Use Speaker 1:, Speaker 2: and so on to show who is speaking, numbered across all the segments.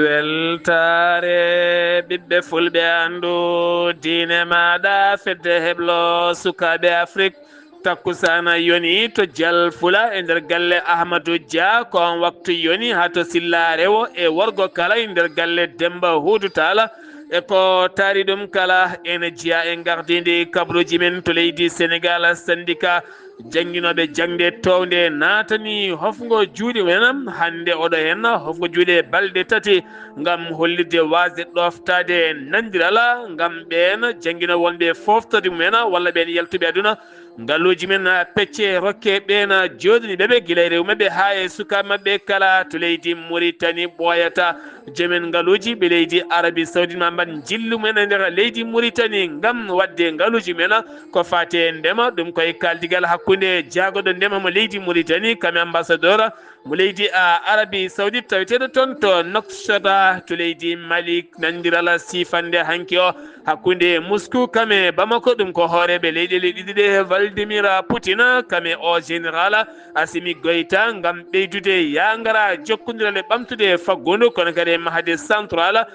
Speaker 1: weltare ɓiɓɓe fulɓe andu diine maɗa fedde heblo sukaɓe Afrique takkusana yoni to Dial Fula e nder galle Ahmadou Dia ko on waktu yoni ha to Silla Rewo e worgo kala e nder galle Demba Hudu Tala e ko taari ɗum kala ene jiya e gardidi kabruji men to leydi Sénégal syndicat jangguinoɓe jangde towde natani hofgo juuɗe men hande oɗo hen hofgo juuɗe balɗe tati gam hollirde wasde ɗoftade nandirala gam ɓen jangguino wonɓe foftorde mumen walla ɓen yaltuɓe aduna ngalluji men pecce rokke ɓen joɗini ɓeɓe guila rew mabɓe ha e sukaɓe mabɓe kala to leydi Mauritanie ɓoyata jomen ngaluji ɓe leydi Arabie Saoudite ma mbat jillu men e nder leydi Mauritanie gam wadde ngaluji men ko fate ndema ɗum koye kaldigal hakkude jaagoɗo ndema mo leydi Mauritanie kame ambassadeur mo leydi Arabie Saoudite taweteɗo toon to Nouakchott to leydi Mali nandirala sifande hanki o hakkude Moscou kame Bamako ɗum ko hooreɓe leyɗele ɗiɗi ɗe Vladimir Poutine kame o général Assimi Goïta gam ɓeydude yagara jokkodirale ɓamtude faggudu kono kadi mahade central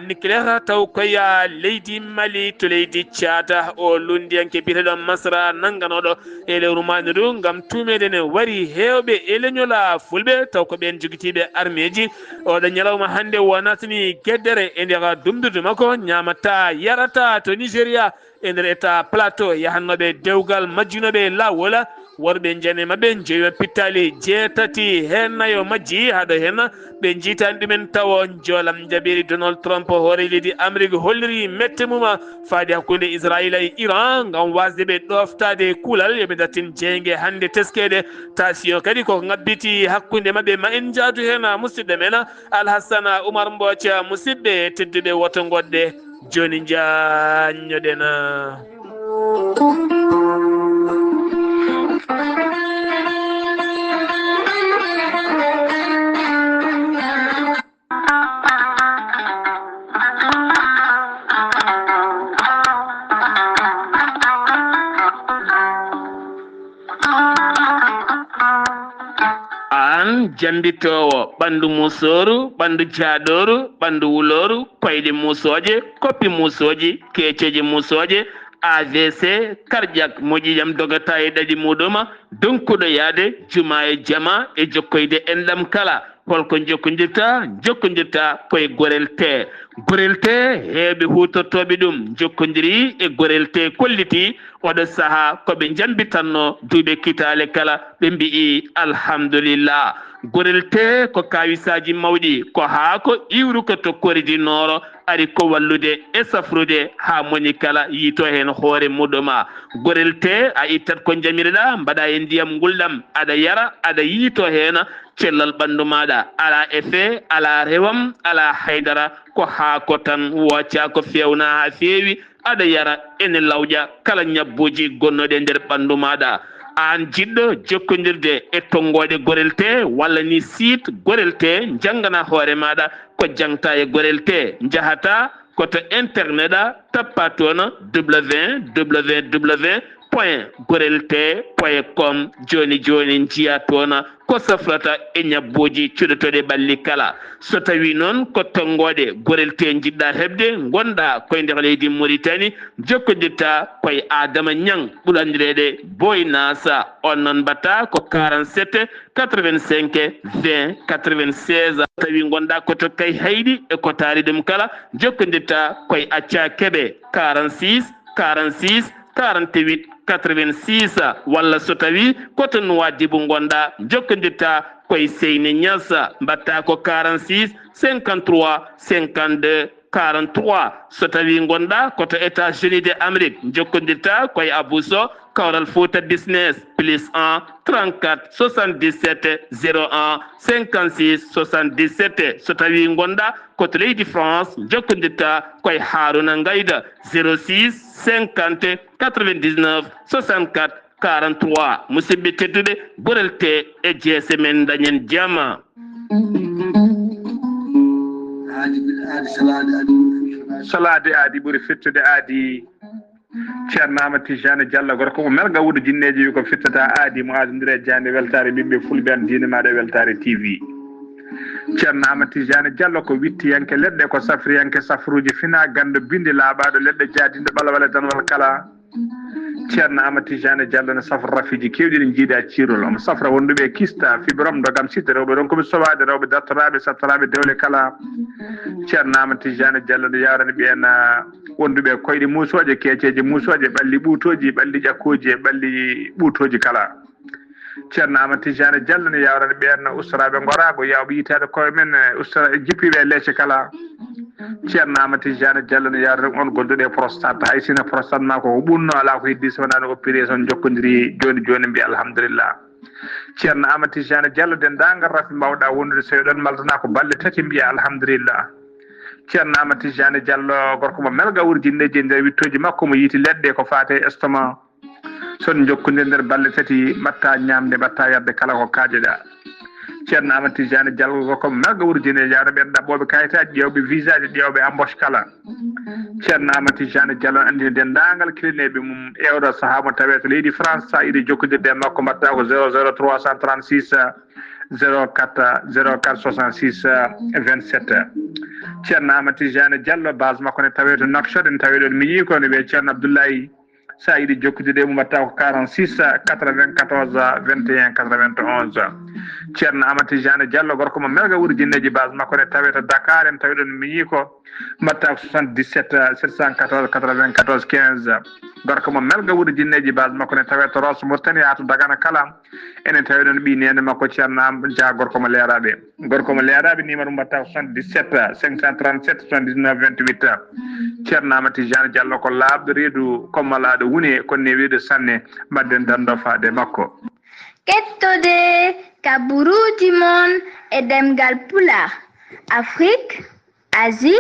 Speaker 1: nucléaire taw koye leydi Mali to leydi Tchad o lundiyanke biteɗo Masra nanganoɗo e lewru Maniru gam tumede ne wari hewɓe e leñola fulɓe taw ko ɓen joguitiɓe armée ji oɗo ñalawma hande wonatani gueddere e nder dumdude makko ñamata yarata to Nigéria e nder état plateau yahannoɓe dewgal majjunoɓe lawol worɓe jane mabɓe jeeyoɓe pittali jeetati hen nayo majji haɗo hen ɓe jiitani ɗumen taw joolam jabiri Donald Trump hoore leydi Amérique holliri mette mum faade hakkude Israël e Iran gam wasde ɓe ɗoftade kuulal yoɓe dattin jeygue hande teskede tension kadi koko ngabbiti hakkude mabɓe ma en jaatu hen musidɗo men Alhassane Oumar Mbodj musidɓe tedduɓe woto goɗɗe joni jañoɗen jambitowo ɓandu musoru ɓandu jaaɗoru ɓandu wuloru koyɗe musoje koppi musoji keceji musoje AVC cardiaque moƴƴijam dogata e ɗaɗi muɗum donkuɗo yaade juma e jama e jokkoyde enɗam kala holko jokkodirta koye gorel te heɓe hutortoɓe ɗum jokkodiri e gorel te kolliti oɗo saaha koɓe jambitanno duuɓe kitale kala ɓe mbi'i alhamdulillah gorel te ko kawisaji mawɗi ko haa ko iwru ko tokkoridi nooro ari ko wallude e safrude ha moni kala yiito hen hoore muɗuma gorel te a ittat ko jamireɗa mbaɗa e ndiyam gulɗam aɗa yara aɗa yiito hen cellal ɓandu maɗa ala effet ala rewam ala haydara ko haako tan wocca ko fewna ha feewi aɗa yara ene lawƴa kala ñabbuji gonnoɗe nder ɓandu maɗa an jiɗɗo jokkodirde e tongoɗe gorel te walla ni site gorel te janggana hoore maɗa ko jangta e gorel te jahata koto internet tappa toon www.gorelte.com joni jiya toon ko safrata e ñabbuji cuɗotoɗe ɓalli kala so tawi noon ko tongoɗe gorel te jiɗɗa hebde gonɗa koye nder leydi Mauritanie jokkodirta koye Adama Niang ɓuurandireɗe Boy Nasa on noon mbatta ko 47 85 20 96 tawi gonɗa koto kay hayɗi e ko taari ɗum kala jokkodirta koye Acca Keɓe 46 48 86 walla so tawi koto Nouadhibou gonɗa jokkodirta koye Seyni Niass mbatta ko 46 53 52 43 so tawi gonɗa koto États-Unis d'Amérique jokkodirta koye Abousso Kawral Fouta Business +1 34 77 01 56 77 so tawi gonɗa koto leydi France jokkodirta koye Harouna Ngayda 06 50 99 64 43 musidɓe tedduɓe gorel te e jeese men dañen jama
Speaker 2: salade aadi ɓuuri fettude aadi ceerno Amadou Tijani Diallo gorko mo melga wuudo jinneji wi ko fittata aadi mo aadodire jande weltare ɓiɓɓe fulɓe an diine maɗa weltare TV ceerno Amadou Tijani Diallo ko wittiyanke leɗɗe ko safriyanke safruji fina gando binde laaɓaɗo leɗɗe jaadinde ɓalawale danwal kala ceerno Amadou Tijani Diallo ne safra rafiji kewɗi ɗi jiiɗa cirol omo safra wonduɓe kista fibrom dogam sidde rewɓe ɗon komi sowade rewɓe dartoraɓe sattoraɓe dewle kala ceerno Amadou Tijani Diallo ne yawrani ɓen wonduɓe koyɗe musoje keeceje musoje ɓalli ɓuutoji ɓalli ƴakkoji e ɓalli ɓuutoji kala ceerno Amadou Tijani Diallo ne yawrani ɓen ustaraɓe gorago yawɓe yitade koye men ustora jippiɓe leecce kala ceerno Amadou Tijani Diallo ne yawrani on gonduɗe prostate hay sino prostate ma ko ɓunno ala ko heddi so wonano opération jokkodiri joni joni mbiya alhamdulillah ceerno Amadou Tijani Diallo dendagal rafi mbawɗa wondude so ɗon maldana ko balɗe tati mbiya alhamdulillah ceerno Amadou Tijani Diallo gorko mo melga wurjinneji e nder wittoji makko mo yiiti leɗɗe ko fate estomac son jokkodiri nder balɗe tati mbatta ñamde mbatta yadde kala ko kaajeɗa ceerno Amadou Tijani Diallo gorko mo melga wurjinneji yawno ɓen ɗaɓɓoɓe kayitaji ƴewɓe visa ji ƴewɓe embauche kala ceerno Amadou Tijani Diallo andini dendagal kilineɓe mum ewɗo saaha mo tawe to leydi France sa yiiɗi jokkodirde e makko mbatta ko 00 336 04 04 66 27 ceerno Amadou Tijani Diallo base makko ne tawe to Nouakchott ne tawe ɗon mi yii ko ne wiye ceerno Abdoulaye sa yiiɗi jokkodirde mum mbatta ko 46 94 21 91 ceerno Amadou Tijani Diallo gorko mo melga wurjinneji base makko ne tawe to Dakar en tawi ɗon mi yii ko mbatta ko 77 714 94 15 gorko mo melga wurjinneji base makko ne tawe to Rosso Mauritanie ha to Dagana kala enen tawi ɗon ɓi nene makko ceerno Dia gorko mo leeraɓe numéro mbatta ko 77 537 79 28 ceerno Amadou Tijani Diallo ko laaɓɗo reedu kommalaɗo woni konne wiide sanne mbadden dando faade makko
Speaker 3: kettode kaburuji mon e demgal pulaar Afrique Asie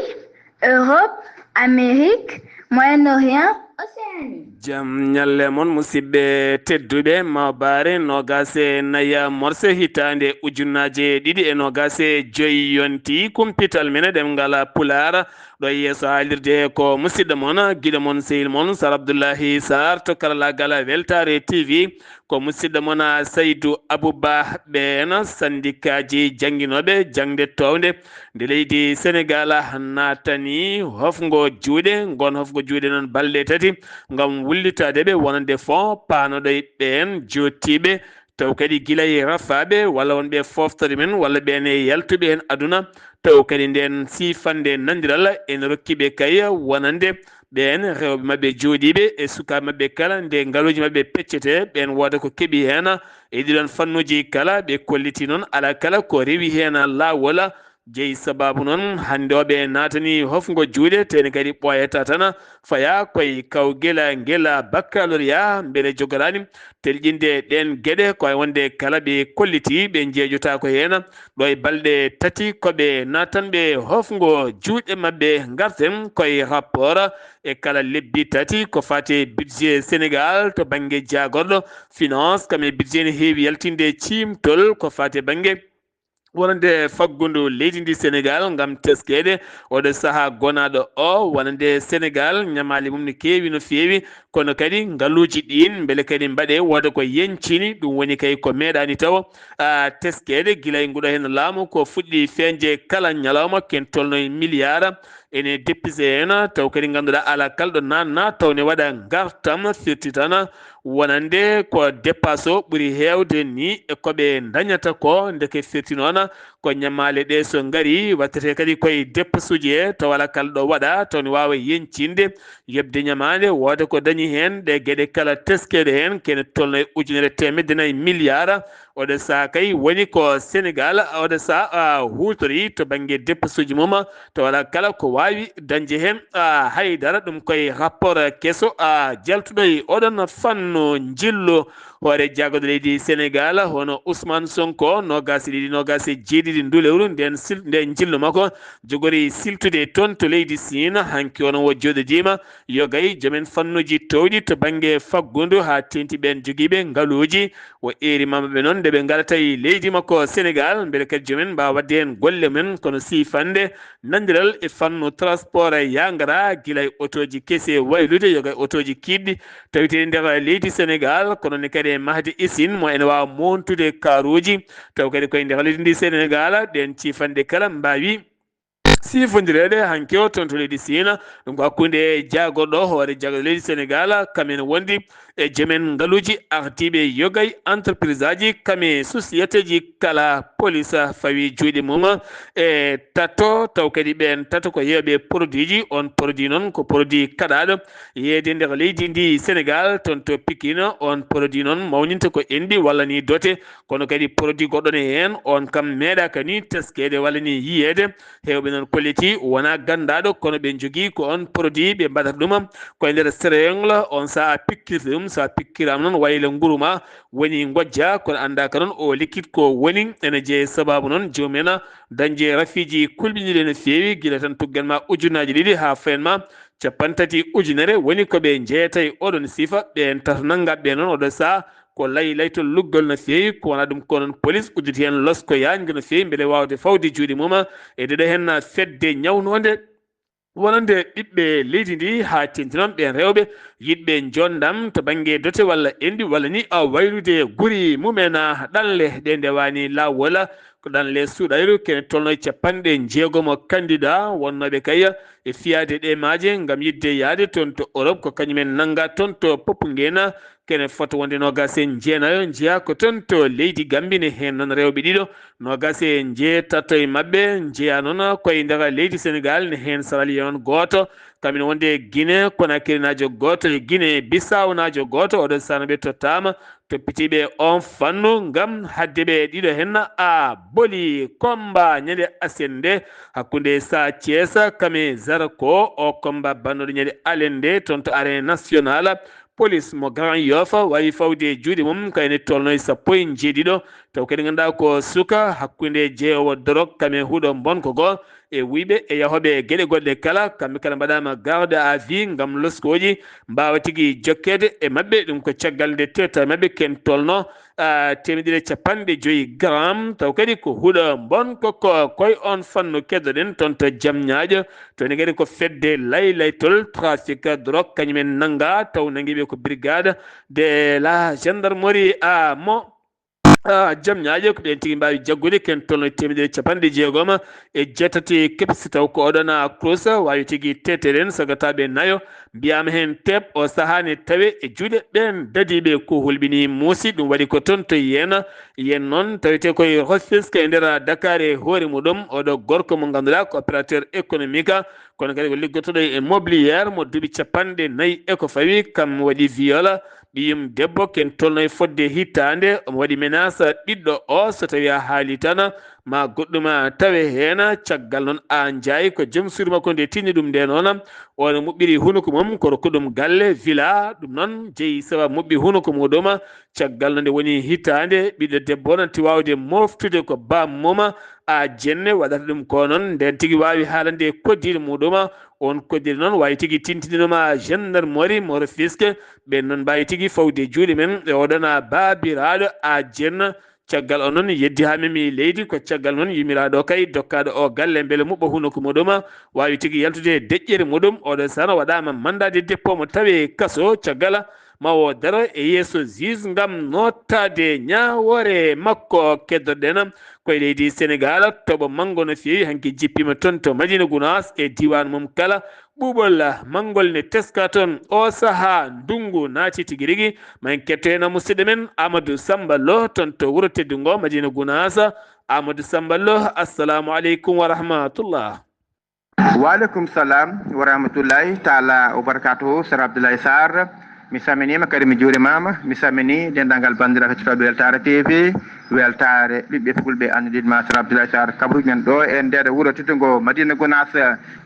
Speaker 3: Europe Amérique Moyen-Orient Océanie
Speaker 1: jam ñalle mon musidɓe tedduɓe mawbare nogase naya morse hitande ujunnaje ɗiɗi e nogase joyi yonti kumpital mene ɗemgal pulara ɗo yeeso haalirde ko musidɗo mon guiɗo mon sehil mon Sar Abdoullahi Sar to karallagal weltare TV ko musidɗo mon Saydou Abouba ɓen sandikaji jangguinoɓe jangde towde nde leydi Sénégal natani hofgo juuɗe gon hofgo juuɗe noon balɗe tati gam wullitadeɓe wonande fond panoɗo ɓen jottiɓe taw kadi guilay rafaɓe walla wonɓe foftore men walla ɓene yaltuɓe hen aduna taw kadi nden sifande nandiral ene rokkiɓe kay wonande ɓen rewɓe mabɓe jooɗiɓe e sukaɓe mabɓe kala nde ngaaluji mabɓe peccete ɓen wooda ko keeɓi hen e ɗiɗon fannuji kala ɓe kolliti noon ala kala ko rewi hen lawol jeeyi sababu noon hande oɓe natani hofgo juuɗe teni kadi ɓoyata tan faya koye kawguela guela baccalauréat beele jogorani telƴinde ɗen gueɗe koye wonde kala ɓe kolliti ɓe jeejota ko hen ɗo e balɗe tati koɓe natanɓe hofgo juuɗe mabɓe garten koye rapport e kala lebbi tati ko fate budget Sénégal to banggue jagorɗo finance kam e budget ne heewi yaltinde cimtol ko fate banggue wonande faggudu leydi ndi Sénégal gam teskede oɗo saaha gonaɗo o wonande Sénégal ñamali mum ne keewi no feewi kono kadi ngaaluji ɗin beele kadi mbaɗe wooda ko yencini ɗum woni kay ko meeɗani taw teskede guilay nguɗo hen laamu ko fuɗɗi feñde kala ñalawma ken tolno e milliard ene déppise hen taw kadi ganduɗa ala kalɗo nanna taw ne waɗa gartam firti tan wonande ko dépasse o ɓuuri hewde ni e koɓe dañata ko ndeke firti noon ko ñamale ɗe so ngari wattete kadi koye dépasse uji he taw ala kalɗo waɗa taw ne wawa yencinde yebde ñamade wooda ko dañi hen ɗe gueɗe kala teskede hen kene tolno e ujunere temedde nayyi milliard oɗo saaha kay woni ko Sénégal oɗo saaha hutori to banggue dépasse uji mum taw ala kala ko wawi dañde hen haydara ɗum koye rapport kesso jaltuɗo e oɗon fannu jillu hoore jagoɗo leydi Sénégal hono Ousmane Sonko nogas ɗiɗi nogas e jeeɗiɗi ndu lewru nden jillu makko jogori siltude toon to leydi Sine hanki ono wo joɗodima yogay joomen fannuji towɗi to banggue faggudu ha tenti ɓen joguiɓe ngaaluji o eri mamaɓe noon nde ɓe garata e leydi makko Sénégal beele kadi jomumen mbawa wadde hen golle men kono sifande nandiral e fannu transport yangara guila e otoji keese waylude yoga e otoji kiɗɗi tawite nder leydi Sénégal kono ne kadi e mahdi usine mo ene wawa montude karuji taw kadi koye nder leydi ndi Sénégal ɗen cifande kala mbawi sifondirede hanke o toon to leydi Sina ɗum ko hakkude jagorɗo hoore jagoro leydi Sénégal kamen wondi e jomen ngaluji ardiɓe yogay entreprise aji kame société ji kala police fawi juuɗe mum e tato taw kadi ɓen tato ko yeeɓe produit ji on produit noon ko produit kaɗaɗo yeede nder leydi ndi Sénégal toon to Pikine on produit noon mawninta ko endi walla ni dote kono kadi produit goɗɗon e hen on kam meeɗaka ni teskede walla ni yiyede hewɓe noon kolleti wona gandaɗo kono ɓe jogui ko on produit ɓe mbaɗata ɗum koye nder seringue on sa pikkirta ɗum sa pikkirama noon waylo nguruma woni gojja kono andaka noon o liquide ko woni ene jeeye sababu noon jomumen dañde rafiji kulɓiniɗe no fewi guila tan tugganma ujunnaji ɗiɗi ha fayanma 30 ujunere woni koɓe jeeyata e oɗon sifa ɓen tata naggaɓe noon oɗo saa ko laytol luggol no fewi ko wona ɗum ko noon police udditi hen losko yangue no fewi beele wawde fawde juuɗe mum e deɗo hen fedde ñawnode wonande ɓiɓɓe leydi ndi ha tentinon ɓen rewɓe yiɗɓe jondam to banggue dote walla endi walla ni a waylude guuri mumen ɗanle ɗe ndewani lawol ko ɗanle suuɗayru kene tolno e 60 candidat wonnoɓe kay e fiyade ɗe maaje gam yidde yaade toon to Europe ko kañumen nanga toon to Popenguine kene foto wonde nogas e jeenayo jeeya ko toon to leydi Gambie ne hen noon rewɓe ɗiɗo nogas e jeetato e mabɓe jeeya noon koye nder leydi Sénégal ne hen Sierra on goto kamin wonde Guinée Conakry najo goto e Guinée Bissau najo goto oɗo sanoɓe tottama toppitiɓe on fannu gam haddeɓe ɗiɗo hen a booli combat ñande asende hakkude Sa Thiés kame Zarko o combat bannoɗo ñande alende toon to arène nationale police mo Grand Yoff wawi fawde juuɗe mum kayne tolno e 17 taw kadi ganduɗa ko suka hakkude jeewowo dorog kame huuɗo bonko go e wiɓe e yahoɓe gueɗe goɗɗe kala kamɓe kala mbaɗama garde à vue gam loskoji mbawa tigui jokkede e mabɓe ɗum ko caggal nde teta mabɓe ken tolno 150 gram taw kadi ko huuɗo bonko ko koye on fannu keddoɗen toon to Diamniadio toni kadi ko fedde laytol trafic drogue kañumen nanga taw nanguiɓe ko brigade de la gendarmerie mo Diamniadio ko ɓen tigui mbawi jaggude ken tolno 160 e jeetati kepsi taw ko oɗon Crous wawi tigui teteden sagataɓe nayo mbiyama hen teb o sahani tawe e juuɗe ɓen dadiɓe ko hulɓini muusi ɗum waɗi ko toon to yen noon tawete koye Rufisque e nder Dakar e hoore muɗum oɗo gorko mo ganduɗa ko opérateur économique kono kadi ko liggotoɗo e mobiliére mo duuɓi 40 eko fawi kam waɗi viol ɓiyum debbo ken tolno e fodde hittande omo waɗi menace ɓiɗɗo o so tawi a haali tan ma goɗɗuma tawe hen caggal noon an jaayi ko joom suudu makko nde tinni ɗum nde noon ono moɓɓiri hunuko mum ko rokkuɗum galle villa ɗum noon jeeyi sababu moɓɓi hunuko muɗum caggal no nde woni hittande ɓiɗɗo debbo noon ti wawde moftude ko bammum a jenne waɗata ɗum ko noon nden tigui wawi haalande koddiɗo muɗum on koddiɗo noon wawi tigui tintinoma gendarmerie mo Rufisque ɓen noon mbawi tigui fawde juuɗe men e oɗon babiraɗo a jenne caggal o noon yeddi ha memi leydi ko caggal noon yumiraɗo o kay dokkaɗo o galle beele muɓɓa hunuko muɗum wawi tigui yaltude deƴƴere muɗum oɗo sano waɗama mandat de dépôt mo tawe kaso caggal ma o daro e yeeso juge gam nottade ñawore makko keddoɗen koye leydi Sénégal toɓo manggo no fewi hanki jippima toon to Madina Gounass e diwan mum kala ɓuuɓol manngol ne teska toon o saaha ndungu naati tigui rigui ma en ketto hen musidɗo men Amadou Samba Lo toon to wuuro teddungo Madina Gounass Amadou Samba Lo assalamu aleykum wa rahmatullah.
Speaker 4: Waleykum salam wa rahmatullahi taala wa barakatuhu Sir Abdoulaye Sarr mi saminima kadi mi juurimama mi samini dendagal bandiraɓe cukaɓe Weltare TV weltare ɓiɓɓe fulɓe anndiɗ ma sar Abdoulaye Sarr kabruji men ɗo e nder wuuro teddugo Madina Gounass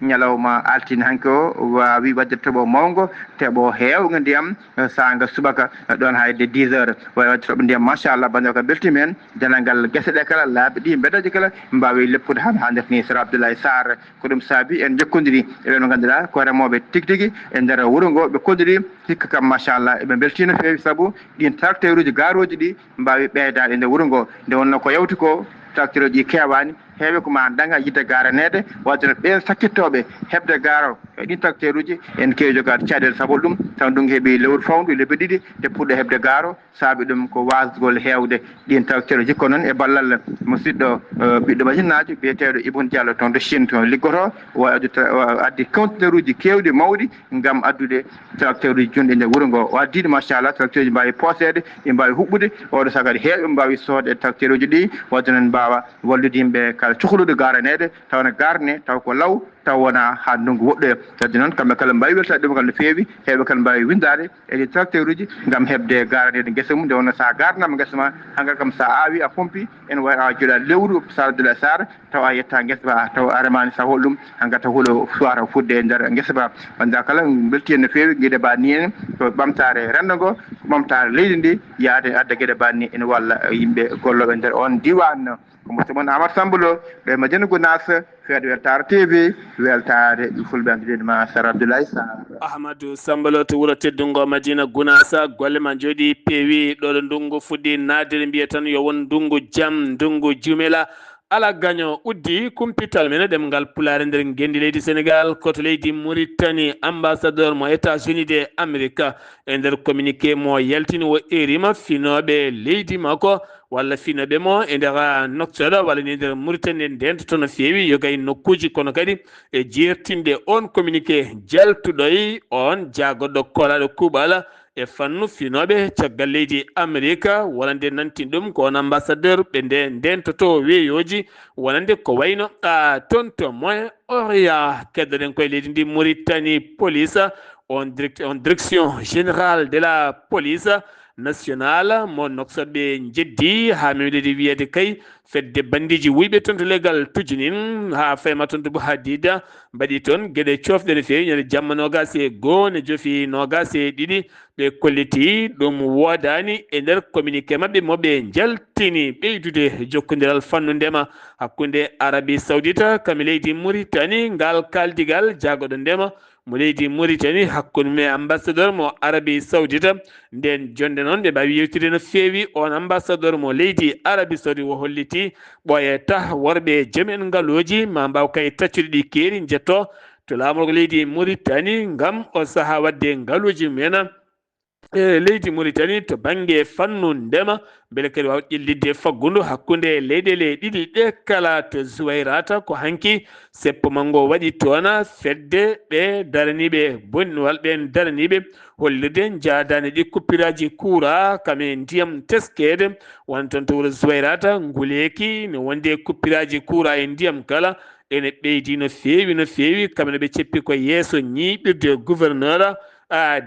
Speaker 4: ñalawma altine hanki o wawi wadde toɓo mawgo teɓo hewgo ndiyam sanga subaka ɗon hayde 10 heures wawi wadde toɓo ndiyam machallah bandeko beltima hen denal ngal guese ɗe kala laabi ɗi mbeɗaji kala mbawi leppude han ha ndef ni sar Abdoulaye Sarr ko ɗum saabi en jokkodiri eɓe no ganduɗa ko remoɓe tigui tigui e nder wuuro ngo ɓe kodiri hikka kam machallah eɓe belti no fewi saabu ɗin tracteur uji garoji ɗi mbawi ɓeydade e nder wuuro ngo nde wonno ko yawti ko tracteur uji kewani heewi ko ma daña yidde garanede wadde ɓen sakkittoɓe hebde garo e ɗin tracteur uji en kewi jogade caɗele sabu ɗum taw ndungu heeɓi lewru fawndu lebbi ɗiɗi nde puɗɗo hebde garo saabi ɗum ko wasgol hewde ɗin tracteur uji kono noon e ballal musidɗo ɓiɗɗo majinaji biyeteɗo Ibn Diallo toon de Chine to liggoto o addi conteneur uji kewɗi mawɗi gam addude tracteur uji junɗe nder wuuro ngo o addiɗi machallah tracteur uji mbawi posede ɗi mbawi huɓɓude oɗo saga heeɓe mbawi soode tracteur uji ɗi wadde noon mbawa wallude yimɓe kala cuhlude garanede tawne garne taw ko law taw wona ha ndungu woɗɗoya tadde noon kamɓe kala mbawi weltade ɗum kala no fewi heeɓe kala mbawi windade eɗi tracteur uji gam hebde garanede guesa mum nde wonno sa garnama guesa ma hankkadi kam sa awi a pompi ene wawi a joɗa lewru Sar Abdoulaye Sarr taw a yetta guesa ba taw a remani sa hol ɗum hankkadi taw huuɗo suwata fudde e nder guesa ba wanda kala belti hen no fewi gueɗe banni en to ɓamtare rendo ngo ko ɓamtare leydi ndi yaade adda gueɗe banni ene walla yimɓe golloɓe nder on diwan ko musidɗo Amadou Samba Lo ɓe Madina Gounass feeɗo weltare TV weltare fulɓe anndiɗen ma Sar Abdoulaye Sarr.
Speaker 1: Ahmadou Samba Lo to wuuro teddungo Madina Gounass golle ma jooɗi peewi ɗo ɗo ndungu fuɗɗi naadire mbiye tan yo won ndungu jaam ndungu jumela ala gaño uddi kumpital men ɗemngal pulaare nder gendi leydi Sénégal koto leydi Mauritanie ambassadeur mo États-Unis de Amérique e nder communiqué mo yaltini o erima finoɓe leydi makko walla finoɓe mo e nder noktoɗo walla ni nder Mauritanie ndento no fewi yogay nokkuji kono kadi e jertinde on communiqué jaltuɗoy on jagoɗɗo kolaɗo kuuɓal e fannu finoɓe caggal leydi Amérique wonande nantin ɗum ko on ambassadeur ɓe ndentoto weeyoji wonande ko wayno toon to Moyen Orient keddoɗen koye leydi ndi Mauritanie police on direction générale de la police national mo noksoɓe jeddi ha mewɗede wiyede kay fedde bandiji wuyɓe toon to leggal tujinin ha fayma toon to bo hadida mbaɗi toon gueɗe cofɗe no fewi ñande jamma nogas e goho ne joofi nogas e ɗiɗi ɓe kolliti ɗum wodani e nder communiqué mabɓe moɓe jaltini ɓeydude jokkodiral fannu ndema hakkude Arabie Saoudite kami leydi Mauritanie ngal kaldigal jagoɗo ndema mo leydi Mauritanie hakkude me ambassadeur mo Arabie Saoudite nden jonde noon ɓe mbawi yewtide no fewi on ambassadeur mo leydi Arabie Saoudite o holliti ɓoyata worɓe joom en ngaaluji ma mbaw kay taccude ɗi keeri jetto to laamorgo leydi Mauritanie ngam o saaha wadde ngaaluji mumen e leydi Mauritanie to banggue fannu ndema beele kadi wawa ƴellidde faggudu hakkude leyɗele ɗiɗi ɗe kala to Zouayrata ko hanki seppo mango waɗi toona fedde ɓe daraniɓe bonniwal ɓen daraniɓe hollirde jadani ɗi kuppiraji courant kame ndiyam teskede won toon to wuuro Zouayrata nguleki ne wonde kuppiraji courant e ndiyam kala ene ɓeydi no fewi kamne ɓe ceppi ko yeeso ñiɓirde gouverneur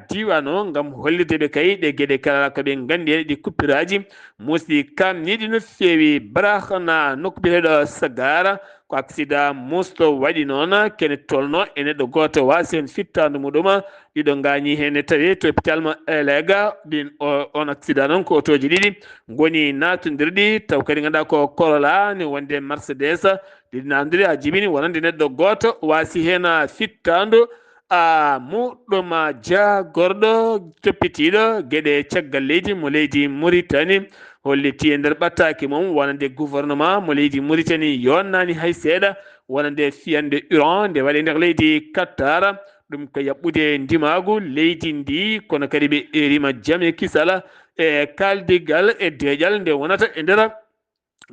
Speaker 1: diwan o ngam hollirde ɓe kay ɗe gueɗe kala koɓe gandi ɗi kuppiraji musɗi kamniɗi no fewi barahna nokku biyeteɗo Sagara ko accident musto waɗi noon kene tolno e neɗɗo goto wasi hen fittadu muɗum ɗiɗo gañi hen tawi to hôpital mo Elega ɗin on accident noon ko otoji ɗiɗi goni natodirɗi taw kadi ganduɗa ko Corolla ne wonde Mercedes ɗiɗi natodiri ha jibini wonande neɗɗo goto wasi hen fittandu muɗɗum jagorɗo toppitiɗo gueɗe caggal leydi mo leydi Mauritanie holliti e nder ɓattaki mum wonande gouvernement mo leydi Mauritanie yonnani hay seeɗa wonande fiyande uran nde waɗe nder leydi Qatar ɗum ko yaɓɓude ndimagu leydi ndi kono kadi ɓe erima jaam e kisala e kaldigal e deƴal nde wonata e nder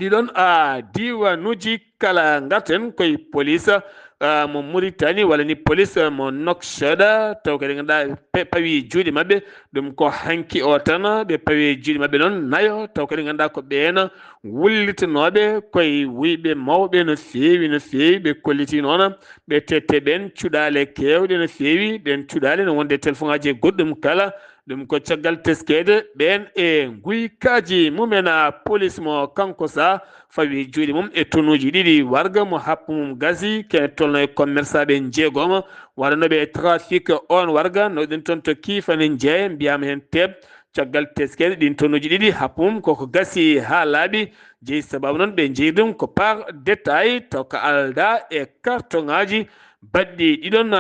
Speaker 1: ɗiɗon diwanuji kala garten koye police mo Mauritanie walla ni police mo Nouakchott taw kadi ganduɗa pawi juuɗe mabɓe ɗum ko hanki o tan ɓe pawi juuɗe mabɓe noon nayo taw kadi ganduɗa ko ɓeena wullitanoɓe koye wuyɓe mawɓe no fewi ɓe kolliti noon ɓe tette ɓen cuɗale kewɗe no fewi ɗen cuɗale no wonde téléphone aji goɗɗum kala ɗum ko caggal teskede ɓen e guykaji mumena police mo kanko sa fawi juuɗe mum e tonuji ɗiɗi warga mo happu mum gasi ke tolno e commerçant ɓe jeegoma waɗanoɓe trafic on warga noɗen toon to kiifani jeeye mbiyama hen teeb caggal teskede ɗin tonuji ɗiɗi happu mum koko gasi ha laaɓi jeeyi sababu noon ɓe jeeyi ɗum ko par détail taw ko alda e carton ngaji badɗi ɗiɗon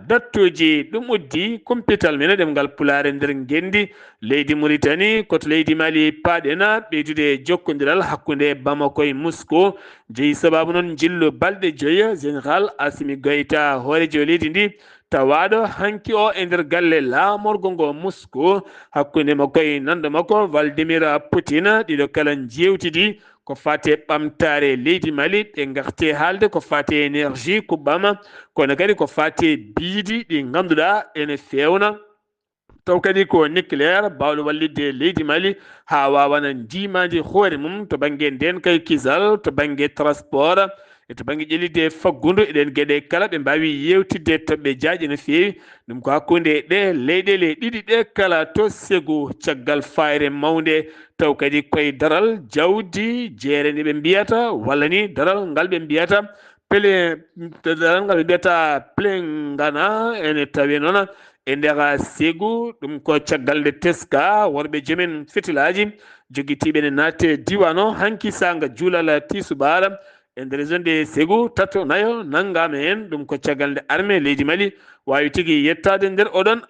Speaker 1: dattuji ɗum uddi kumpital men ɗemgal pulare nder gendi leydi Mauritanie koto leydi Mali paaɗena ɓeydude jokkodiral hakkude Bamako e Moscou jeeyi sababu noon jillu balɗe joyi général Assimi Goïta hoorejo leydi ndi tawaɗo hanki o e nder galle laamorgo ngo Moscou hakkude makko e nando makko Vladimir Poutine ɗiɗo kala jewtidi ko fate ɓamtare leydi Mali ɓe garte haalde ko fate énergie kuɓɓama kono kadi ko fate biidi ɗi ganduɗa ene fewna taw kadi ko nucléaire bawɗo wallidde leydi Mali ha wawana ndimade hoore mum to banggue nden kay kisal to banggue transport e to banggue ƴellide faggudu eɗen gueɗe kala ɓe mbawi yewtidde toɓɓe jaaƴe no fewi ɗum ko hakkude ɗe leyɗele ɗiɗi ɗe kala to segu caggal fayre mawde taw kadi koye daral jawdi jeere nde ɓe mbiyata walla ni daral ngal ɓe mbiyata daral ngal ɓe mbiyata plengana ene tawi noon e nder segu ɗum ko caggal nde teska worɓe joomen fitilaji joguitiɓe ne natte diwan o hanki sanga juulal tisubara e nder région de Ségou tato nayo nanngama hen ɗum ko caggal nde armée leydi Mali wawi tigui yettade nder oɗon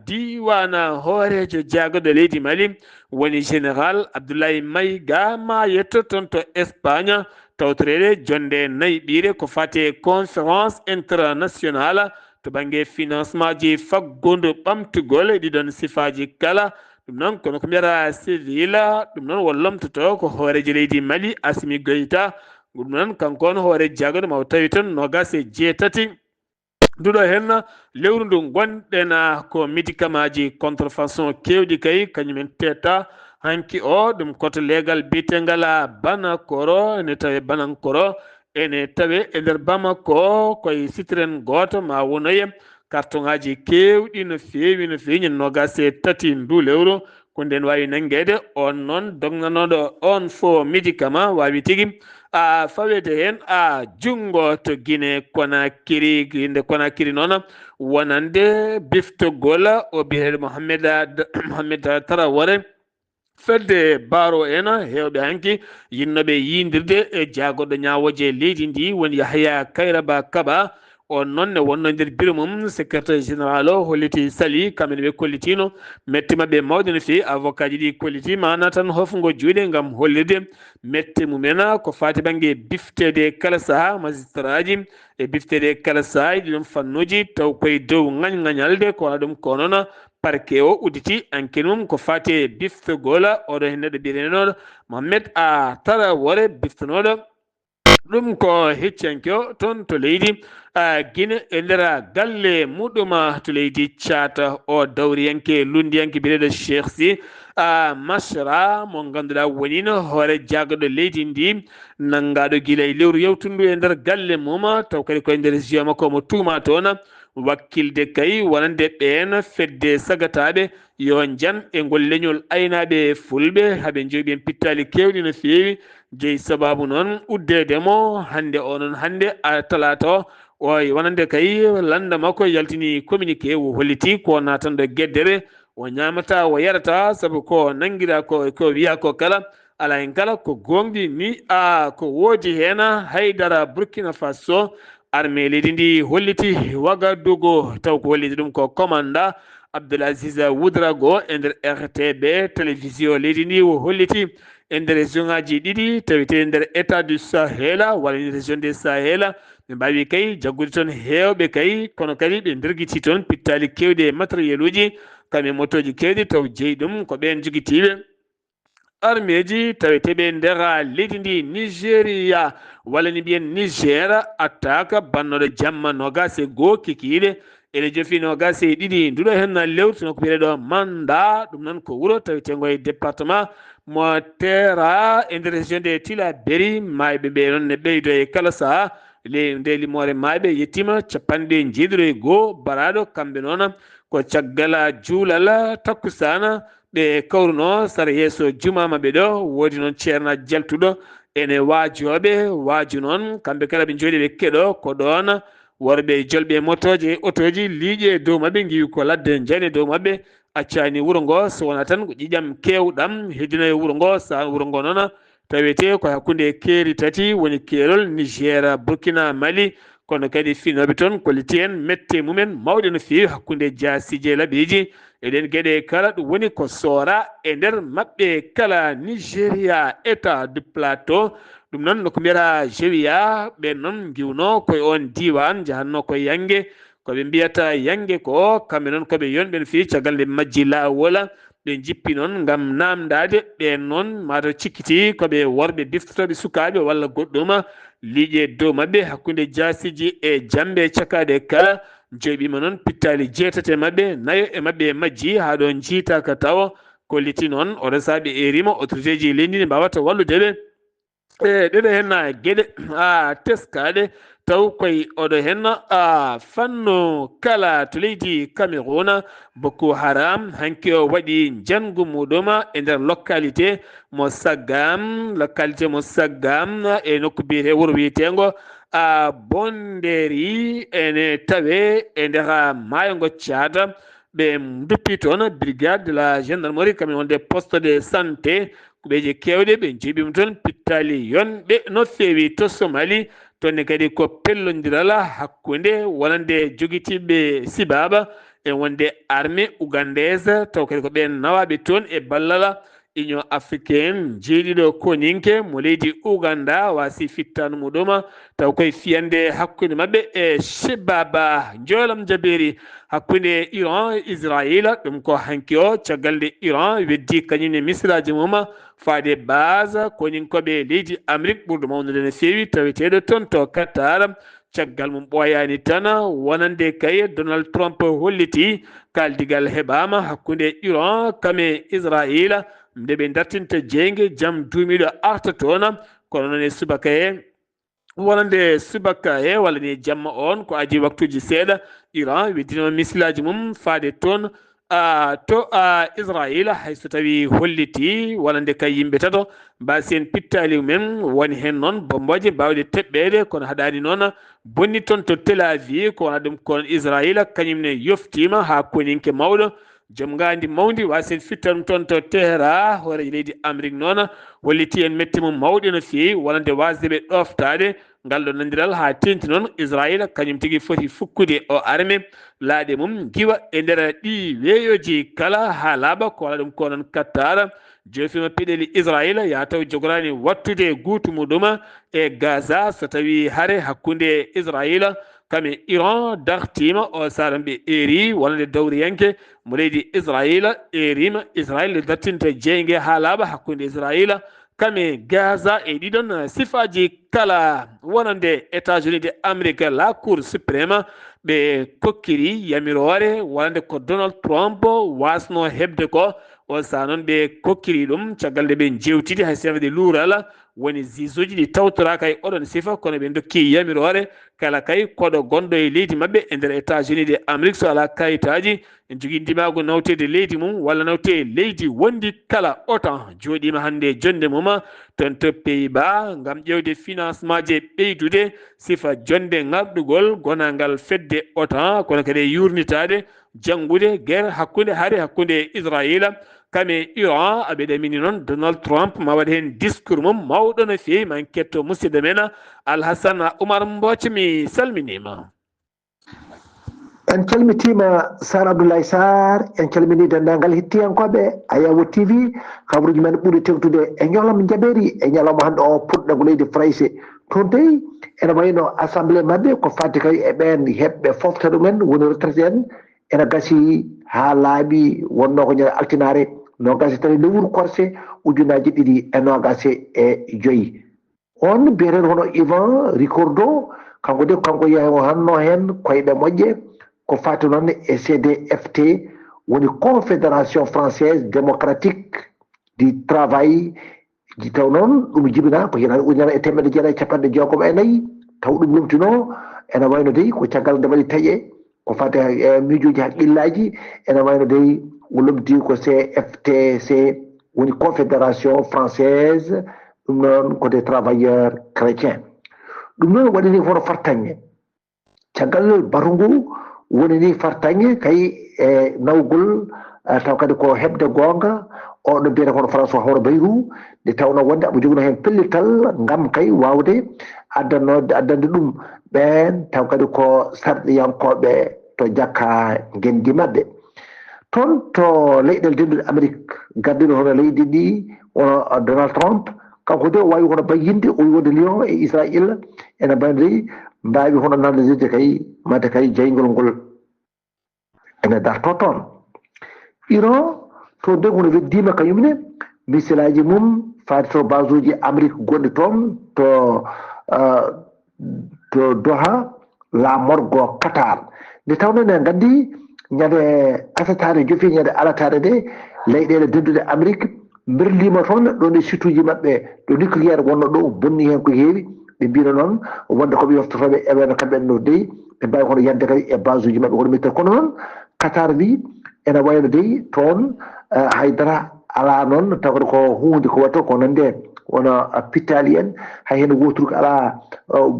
Speaker 1: diwana hoorejo jaagoɗo leydi Mali woni général Abdoulaye Maïga ma yetto toon to Espagne tawtorede jonde nayyi ɓiire ko fate conférence internationale to banggue financement ji faggudu ɓamtugol e ɗiɗon sifaji kala ɗum noon kono ko mbiyata civil ɗum noon wo lomtoto ko hoorejo leydi Mali Assimi Goïta ɗum noon kanko on hoore jaagoɗo mawo tawi tan nogas e jeetati nduɗo hen lewru ndu gonɗen ko médicament ji contrefaçon kewɗi kay kañumen tetta hanki o ɗum koto leegal biyetengal Banakoro ene tawe Banankoro ene tawe e nder Bamako koye citren goto ma wonoye carton ngaji kewɗi no fewi ñande nogas e tati ndu lewru ko nden wawi nanguede on noon dognanoɗo on fo médicament wawi tigui fawede hen junggo to Guinée Conakry inde Conakry noon wonande biftogol o biyeteɗo Mohamed Traoré fedde baro en hewɓe hanki yinnoɓe yindirde e jaagoɗo ñawoje leydi ndi woni Yahya Kairaba Kaba on noon ne wonno nder bureau mum secrétaire général o holliti sali kamɓe ɓe kollitino metti mabɓe mawde no fewi avocat ji ɗi kolliti mana tan hofgo juuɗe gam hollirde metti mumen ko fati banggue biftede kala saaha magistrat ji e biftede kala saaha ɗiɗon fannuji taw koye dow ŋañalde ko wona ɗum ko noon parquet o udditi enquête mum ko fati biftogol oɗo hen neɗɗo mbiyeteɗo Mohamed Traoré biftanoɗo ɗum ko heccanke o toon to leydi Guinée e nder galle muɗum to leydi Tchad o dawriyanke lundiyanke mbiyeteɗo Cheikh Sy Machra mo ganduɗa wonino hoore jaagoɗo leydi ndi nangaɗo guila e lewru yawtundu e nder galle mum taw kadi koye nder jiya makko mo tuuma toon wakkilde kay wonande ɓen fedde sagataɓe yo jan e ngol leñol aynaɓe fulɓe haaɓe jogi ɓen pittali kewɗi no fewi jeeyi sababu noon uddedemo hande onon hande talata o wonande kay landa makko yaltini communiqué o holliti ko natanɗo gueddere o ñamata o yarata saabu ko nanguira ko wiya ko kala ala hen kala ko gonɗi ni ko woodi hen haydara Burkina Faso armée leydi ndi holliti Wagadugu taw ko holliti ɗum ko commanda Abdelaziz Ouedraogo e nder RTB télévision leydi ndi o holliti e nder région ngaji ɗiɗi tawite nder état du Sahel walla région des Sahel ɓe mbawi kay jaggude toon hewɓe kay kono kadi ɓe nderguiti toon pittali kewɗi e matériel uji kamɓe motoji kewɗi taw jeeyi ɗum ko ɓen joguitiɓe armée ji taweteɓe nder leydi ndi Nigéria walla ni mbiyen Niger attaque bannoɗo jamma nogas e goho kikiɗe ene jofi nogas e ɗiɗi nduɗo hen lewtuno ko wiyeteɗo Manda ɗum noon ko wuuro tawetego e département mo Terra e nder région de Tillabéri mayɓe ɓe noon ne ɓeydo e kala saaha nde limore mayɓe yettima capanɗe jeeɗiɗo e goho baraɗo kamɓe noon ko caggala juulala takkusana ɓe kawruno sara yeeso juma maɓɓe ɗo woodi noon ceerna jaltuɗo ene waajoɓe waaju noon kamɓe kala ɓe jooɗi ɓe keɗo ko ɗon worɓe jolɓe motoje otoji liiƴe dow maɓɓe giwi ko ladde jani dow maɓɓe accani wuro ngo so wona tan ko ƴiƴam kewɗam heddino e wuro ngo sa wuro ngo noon tawete ko hakkude keeri tati woni keerol Niger Burkina Mali kono kadi finoɓe toon kolliti en mette mumen mawɗe no feewi hakkude jasije laɓeji eɗen gueɗe kala ɗum woni ko soora e nder maɓɓe kala Nigéria état du plateau ɗum noon noko mbiyata jewiya ɓen noon giwno koye on diwan jahanno koye Yangue koɓe mbiyata Yangue ko kamɓe noon koɓe yonɓe no feewi caggal nde majji lawola ɓe jippi noon gam namdade ɓen noon mataw cikkiti koɓe worɓe biftotoɓe sukaɓe walla goɗɗuma liiƴe dow maɓɓe hakkude jasiji e jambe cakade kala joyɓima noon pittali jeetate maɓɓe nayo e maɓɓe majji ha ɗo jiitaka tawa kolliti noon o resaɓe e rima autorité ji leydi ndi mbawata walludeɓe e ɗeɗo henna gueɗe teskaɗe taw koye oɗo henna fanno kala to leydi Cameroun Boko Haram hanki o waɗi jangu muɗum e nder localité mo Saggam e nokku mbiyete wuuro wiyetengo Bonderi ene tawe e nder maayo ngo Tchad ɓe duppi toon brigade de la gendarmerie kamen wonde poste de santé kuɓeje kewɗe ɓe jiiɓima toon pittali yonɓe no feewi to Somalie toonne kadi ko pellodiral hakkude wonande joguitiɓe sibaba e wonde armée ougandaise taw kadi ko ɓen nawaɓe toon e ballal union africaine jeeɗiɗo koninke mo leydi Ouganda wasi fittanu muɗum taw koye fiyande hakkude maɓɓe e sibaba joolam jaberi hakkude Iran Israël ɗum ko hanki o caggal nde Iran weddi kañumne misiraji mum faade base koninkoɓe leydi Amérique ɓurɗo mawnude no feewi taweteɗo toon to Qatar caggal mum ɓoyani tan wonande kay Donald Trump holliti kaldigal heɓama hakkude Iran kame Israël nde ɓe dartinta jeygue jaam duumiɗo arta toon kono noon e subaka he wonande subaka he walla ni jamma on ko adi waktuji seeɗa Iran weddino misilaji mum faade toon to Israël hayso tawi holliti wonande kay yimɓe tato mbasi en pittali mumen woni hen noon bomboje mbawɗe teɓɓede kono haɗani noon bonni toon to Tel Aviv ko wona ɗum kono Israël kañumne yoftima ha koninke mawɗo joom gandi mawdi wasen fittan toon to Tehran hoore leydi Amérique noon holliti en metti mum mawɗe no feewi wonande wasdeɓe ɗoftade ngal ɗo nandiral ha tenti noon Israël kañum tigui foti fukkude o armé laaɗe mum giwa e nder ɗi weeyoji kala ha laaɓa ko wona ɗum ko noon Qatar jofima piɗeli Israël ya taw jogorani wattude guutu muɗum e Gaza so tawi haare hakkude Israël kame Iran dartima o sara ɓe eri wonande dawriyanke mo leydi Israël erima Israël dartinta jeygue ha laaɓa hakkude Israël kame Gaza e ɗiɗon sifaji kala wonande États-Unis de Amérique la Cour suprême ɓe kokkiri yamirore wonande ko Donald Trump wasno hebde ko o sa noon ɓe kokkiri ɗum caggal nde ɓe jewtidi hay sefde luural woni juge uji ɗi tawtoraka e oɗon sifa kono ɓe dokki yamirore kala kay koɗo gonɗo e leydi mabɓe e nder États-Unis de Amérique so ala kayitaji en jogui ndimago nawtede leydi mum walla nawte leydi wondi kala OTAN joɗima hande jonde mum toon to Pays-Bas gam ƴewde financement je ɓeydude sifa jonde ngarɗugol gonangal fedde OTAN kono kadi yurnitade janggude guerre hakkude Israël kame Iran aɓe ɗamini noon Donald Trump ma waɗa hen discours mum mawɗo no feewi ma en ketto musidɗo men Alhassane Oumar Mbocco mi salminima.
Speaker 5: En calmitima Sar Abdoulaye Sarr en calmini dendagal hettiyankoɓe Ayawo TV kabaruji men ɓuuri tengtude e ñalawma jaɓeri e ñalawma hande o puɗɗo leydi France toon tawi ene wayno assemblée mabɓe ko fadde kay e ɓen heɓɓe fofta ɗumen woni retraité en ene gasi ha laaɓi wonno ko ñande altinare no gasi tawi lewru korse ujunaji ɗiɗi e nogase e joyyi on biyeteɗo hono Ivan Ricordo kanko de kanko yaho hanno hen koyɗe moƴƴe ko fati noon e CDFT woni confédération française démocratique du travail ji taw noon ɗum jibina ko hitande ujunere e temedde jeeɗa e capanɗe jeegom e nayyi taw ɗum lumtino ene wayno dey ko caggal nde waɗi taƴe ko fate miijoji haqqillaji ene wayno dey wolomdi ko CFTC woni confédération française ɗum noon ko des travailleurs chrétiens ɗum noon waɗi ni hono fartaŋŋe caggal batu ngu woni ni fartaŋŋe kay e nawgol taw kadi ko heɓde goonga oɗo mbiyete kono françois hono Bayrou nde tawno wonde aɓe jogino heen pellital ngam kay wawde addande ɗum ɓen taw kadi ko sarɗiyankoɓe to jakka gendi maɓɓe toon to leyɗele denduɗe Amérique gardiɗo hono leydi ndi wono Donald Trump kanko de o wawi hono bayyinde o wonde Lyon e Israël ene mbayde mbawi hono nanodirde kay madde kay jeygol ngol ene darto toon Iran to de hono weddima kañumne misilaji mum faade to base uji Amérique gonɗi toon to Doha lamorgo Qatar nde tawno ne gandi ñande asatare jofi ñande alatare de leyɗele dendude Amérique berlima toon ɗon e site uji maɓɓe ɗo nucléaire wonno ɗo bonni hen ko heewi ɓe mbino noon wonde koɓe yoftotoɓe eɓeno kamɓen no dey ɓe mbawi hono yande kadi e base uji maɓɓe hono mbitte kono noon Qatar wi ene wayno dey toon haydara ala noon tawde ko hunde ko watta ko nande wono pittali en hay hen woturu ko ala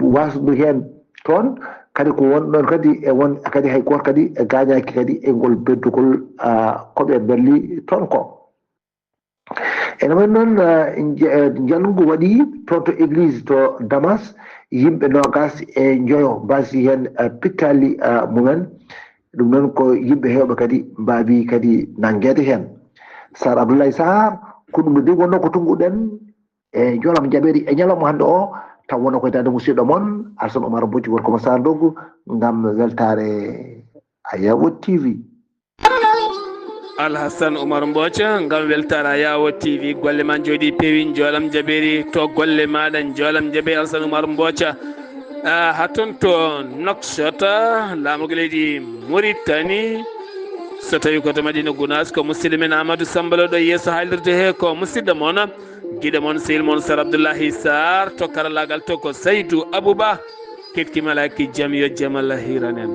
Speaker 5: wasdu hen toon kadi ko won ɗon kadi e won kadi hay goto kadi e gañaki kadi e ngol beddugol koɓe berli toon ko ene wayi noon jalngu waɗi toon to église to Damas yimɓe nogas e joyo mbasi hen pittali mumen ɗum noon ko yimɓe hewɓe kadi mbawi kadi nanguede hen Sar Abdoulaye Sarr ko ɗum de wonno ko tunguɗen e jolam jaɓeri e ñalawma hande o taw wonno koye dande musidɗo moon Alassane Oumar Bocci wonko mo Sar Doggu ngam weltare Ayawo TV
Speaker 1: Alassane Oumar Mbocca ngam weltare Ayawo TV golle ma jooɗi peewi jolam jaɓeri to golle maɗa jolam jaɓeri Alassane Oumar Mbocca hatton to Nouakchott laamugo leydi Mauritanie so tawi koto Madina Gounass ko musidɗo men Amadou Sambalo ɗo yeeso haalirde he ko musidɗo moon guiɗo moon sehil moon Sar Abdoulaye Sarr to karallagal to ko Saydou Abouba kettimalaki jaam yo jaam Allah hiranen